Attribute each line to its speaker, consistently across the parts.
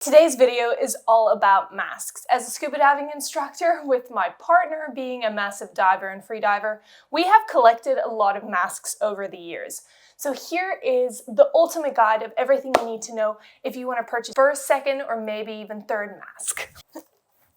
Speaker 1: Today's video is all about masks. As a scuba diving instructor, with my partner being a massive diver and free diver, we have collected a lot of masks over the years. So here is the ultimate guide of everything you need to know if you want to purchase first, second, or maybe even third mask.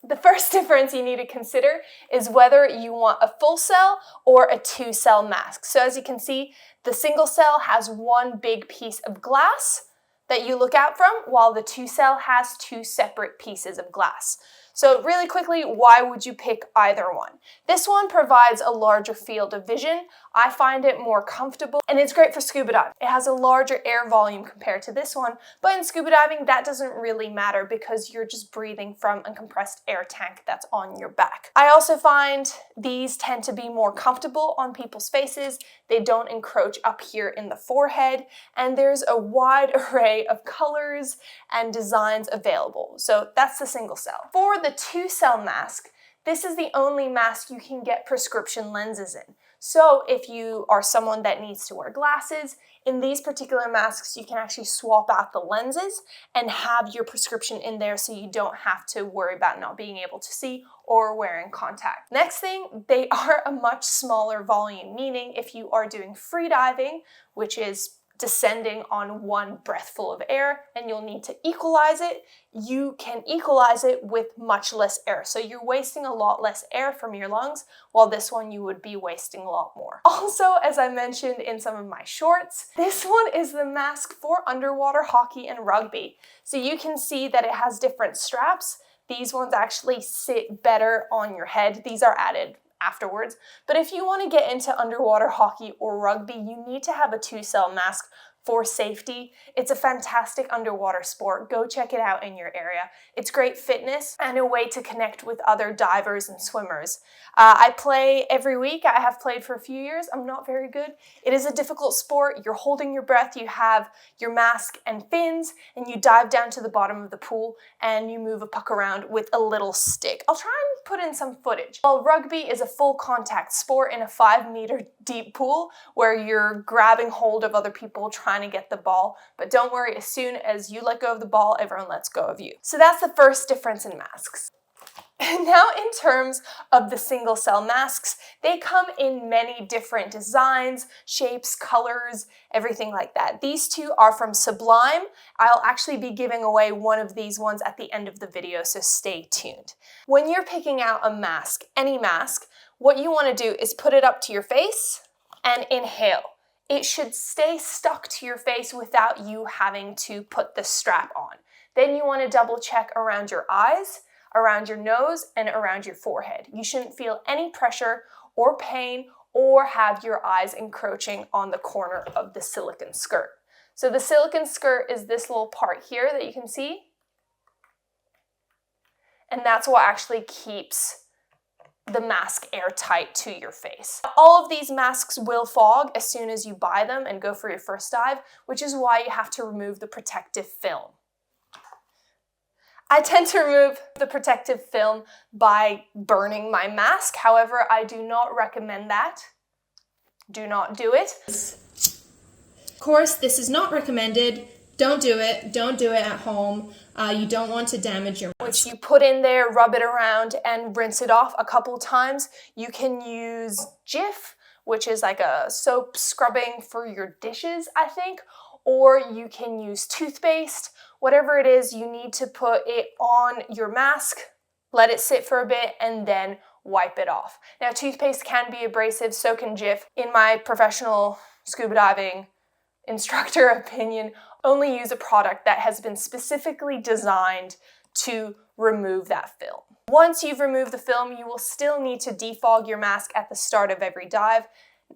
Speaker 1: The first difference you need to consider is whether you want a full cell or a two-cell mask. So as you can see, the single cell has one big piece of glass that you look out from, while the two-cell has two separate pieces of glass. So really quickly, why would you pick either one? This one provides a larger field of vision. I find it more comfortable, and it's great for scuba diving. It has a larger air volume compared to this one, but in scuba diving, that doesn't really matter because you're just breathing from a compressed air tank that's on your back. I also find these tend to be more comfortable on people's faces. They don't encroach up here in the forehead, and there's a wide array of colors and designs available. So that's the single cell. For the two-cell mask, this is the only mask you can get prescription lenses in. So if you are someone that needs to wear glasses, in these particular masks, you can actually swap out the lenses and have your prescription in there so you don't have to worry about not being able to see or wearing contact. Next thing, they are a much smaller volume, meaning if you are doing free diving, which is descending on one breathful of air and you'll need to equalize it, you can equalize it with much less air. So you're wasting a lot less air from your lungs, while this one you would be wasting a lot more. Also, as I mentioned in some of my shorts, this one is the mask for underwater hockey and rugby. So you can see that it has different straps. These ones actually sit better on your head. These are added afterwards. But if you want to get into underwater hockey or rugby, you need to have a two-cell mask for safety. It's a fantastic underwater sport. Go check it out in your area. It's great fitness and a way to connect with other divers and swimmers. I play every week. I have played for a few years. I'm not very good. It is a difficult sport. You're holding your breath. You have your mask and fins, and you dive down to the bottom of the pool and you move a puck around with a little stick. I'll try and put in some footage. While rugby is a full contact sport in a 5-meter deep pool where you're grabbing hold of other people trying to get the ball, but don't worry, as soon as you let go of the ball, everyone lets go of you. So that's the first difference in masks. And now in terms of the single cell masks, they come in many different designs, shapes, colors, everything like that. These two are from Sublime. I'll actually be giving away one of these ones at the end of the video, so stay tuned. When you're picking out a mask, any mask, what you want to do is put it up to your face and inhale. It should stay stuck to your face without you having to put the strap on. Then you want to double check around your eyes, around your nose, and around your forehead. You shouldn't feel any pressure or pain or have your eyes encroaching on the corner of the silicone skirt. So the silicone skirt is this little part here that you can see, and that's what actually keeps the mask airtight to your face. All of these masks will fog as soon as you buy them and go for your first dive, which is why you have to remove the protective film. I tend to remove the protective film by burning my mask. However, I do not recommend that. Do not do it. Of course, this is not recommended. Don't do it. Don't do it at home. You don't want to damage your mask. Which you put in there, rub it around, and rinse it off a couple times. You can use Jif, which is like a soap scrubbing for your dishes, I think, or you can use toothpaste. Whatever it is, you need to put it on your mask, let it sit for a bit, and then wipe it off. Now, toothpaste can be abrasive, so can Jif. In my professional scuba diving instructor opinion, only use a product that has been specifically designed to remove that film. Once you've removed the film, you will still need to defog your mask at the start of every dive.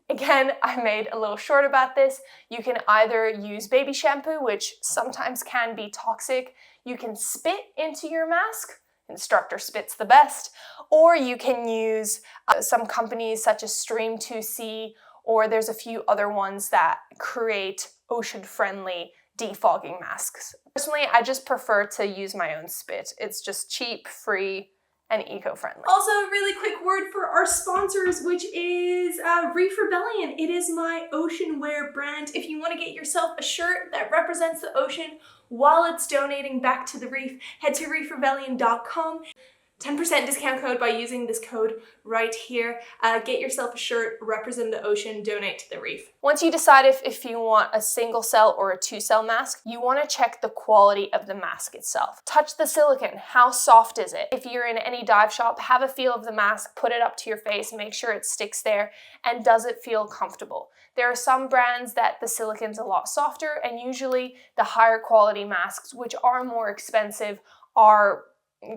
Speaker 1: Again, I made a little short about this. You can either use baby shampoo, which sometimes can be toxic. You can spit into your mask. Instructor spits the best. Or you can use some companies such as Stream 2C, or there's a few other ones that create ocean-friendly defogging masks. Personally, I just prefer to use my own spit. It's just cheap, free, and eco-friendly. Also, a really quick word for our sponsors, which is Reef Rebellion. It is my ocean wear brand. If you want to get yourself a shirt that represents the ocean while it's donating back to the reef, head to reefrebellion.com. 10% discount code by using this code right here. Get yourself a shirt, represent the ocean, donate to the reef. Once you decide if you want a single cell or a 2-cell mask, you want to check the quality of the mask itself. Touch the silicone. How soft is it? If you're in any dive shop, have a feel of the mask, put it up to your face, make sure it sticks there, and does it feel comfortable? There are some brands that the silicone's a lot softer, and usually the higher quality masks, which are more expensive, are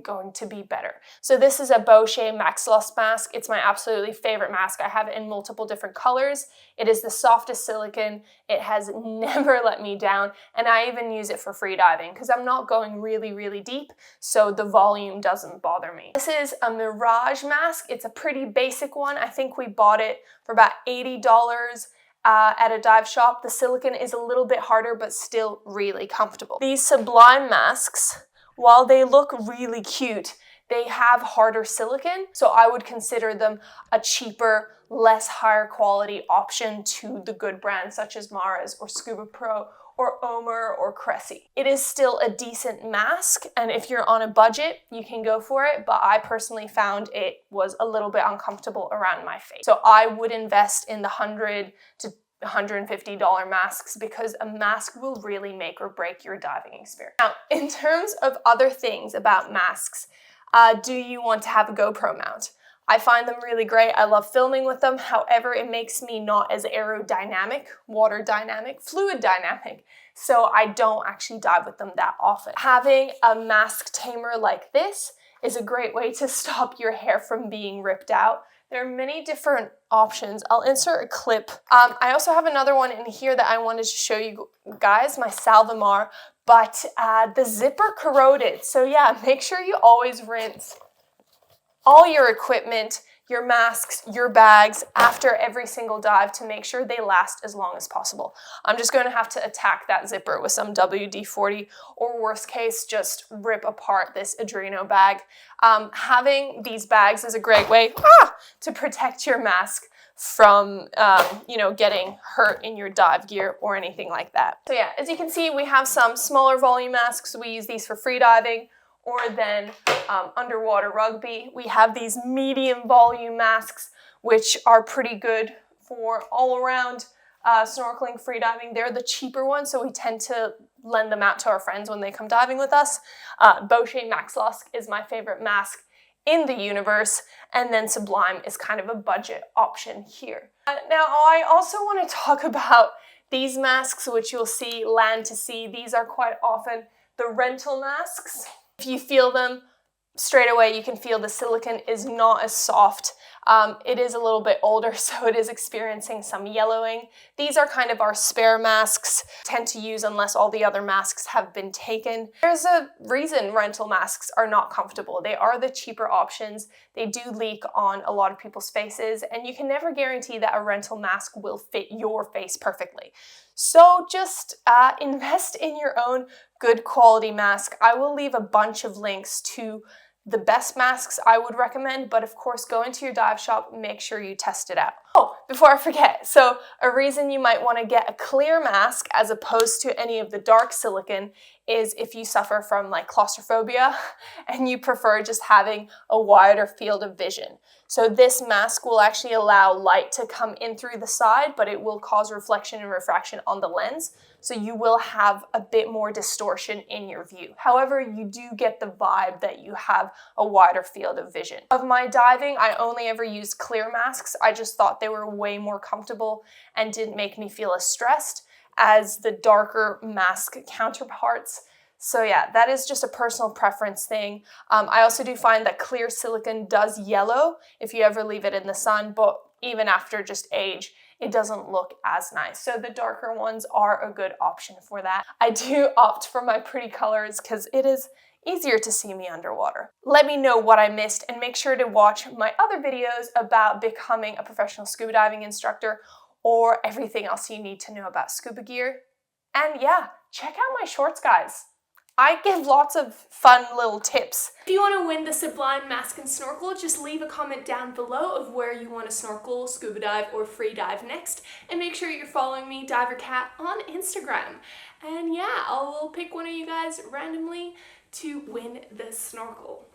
Speaker 1: going to be better. So this is a Beuchat Maxlux mask. It's my absolutely favorite mask. I have it in multiple different colors. It is the softest silicone. It has never let me down, and I even use it for free diving because I'm not going really, really deep, so the volume doesn't bother me. This is a Mirage mask. It's a pretty basic one. I think we bought it for about $80 at a dive shop. The silicone is a little bit harder, but still really comfortable. These Sublime masks, while they look really cute, they have harder silicone, so I would consider them a cheaper, less higher quality option to the good brands such as Mars or Scubapro or Omer or Cressi. It is still a decent mask, and if you're on a budget, you can go for it, but I personally found it was a little bit uncomfortable around my face. So I would invest in the $100 to $150 masks because a mask will really make or break your diving experience. Now, in terms of other things about masks, do you want to have a GoPro mount? I find them really great. I love filming with them. However, it makes me not as aerodynamic, water dynamic, fluid dynamic. So I don't actually dive with them that often. Having a mask tamer like this is a great way to stop your hair from being ripped out. There are many different options. I'll insert a clip. I also have another one in here that I wanted to show you guys, my Salvamar, but the zipper corroded. So yeah, make sure you always rinse all your equipment, your masks, your bags after every single dive to make sure they last as long as possible. I'm just going to have to attack that zipper with some WD-40, or worst case, just rip apart this Adreno bag. Having these bags is a great way to protect your mask from getting hurt in your dive gear or anything like that. So yeah, as you can see, we have some smaller volume masks. We use these for free diving or then underwater rugby. We have these medium volume masks, which are pretty good for all around snorkeling, freediving. They're the cheaper ones, so we tend to lend them out to our friends when they come diving with us. Beuchat Maxlux is my favorite mask in the universe, and then Sublime is kind of a budget option here. Now, I also want to talk about these masks, which you'll see land to sea. These are quite often the rental masks. If you feel them straight away, you can feel the silicone is not as soft. It is a little bit older, so it is experiencing some yellowing. These are kind of our spare masks, tend to use unless all the other masks have been taken. There's a reason rental masks are not comfortable. They are the cheaper options. They do leak on a lot of people's faces, and you can never guarantee that a rental mask will fit your face perfectly. So just invest in your own good quality mask. I will leave a bunch of links to the best masks I would recommend, but of course, go into your dive shop, make sure you test it out. Oh, before I forget, so a reason you might want to get a clear mask as opposed to any of the dark silicone is if you suffer from like claustrophobia and you prefer just having a wider field of vision. So this mask will actually allow light to come in through the side, but it will cause reflection and refraction on the lens. So you will have a bit more distortion in your view. However, you do get the vibe that you have a wider field of vision. Of my diving, I only ever used clear masks. I just thought they were way more comfortable and didn't make me feel as stressed as the darker mask counterparts. So yeah, that is just a personal preference thing. I also do find that clear silicone does yellow if you ever leave it in the sun, but even after just age, it doesn't look as nice. So the darker ones are a good option for that. I do opt for my pretty colors because it is easier to see me underwater. Let me know what I missed and make sure to watch my other videos about becoming a professional scuba diving instructor or everything else you need to know about scuba gear. And yeah, check out my shorts, guys. I give lots of fun little tips. If you want to win the Sublime Mask and Snorkel, just leave a comment down below of where you want to snorkel, scuba dive, or free dive next. And make sure you're following me, DiverCat, on Instagram. And yeah, I will pick one of you guys randomly to win the snorkel.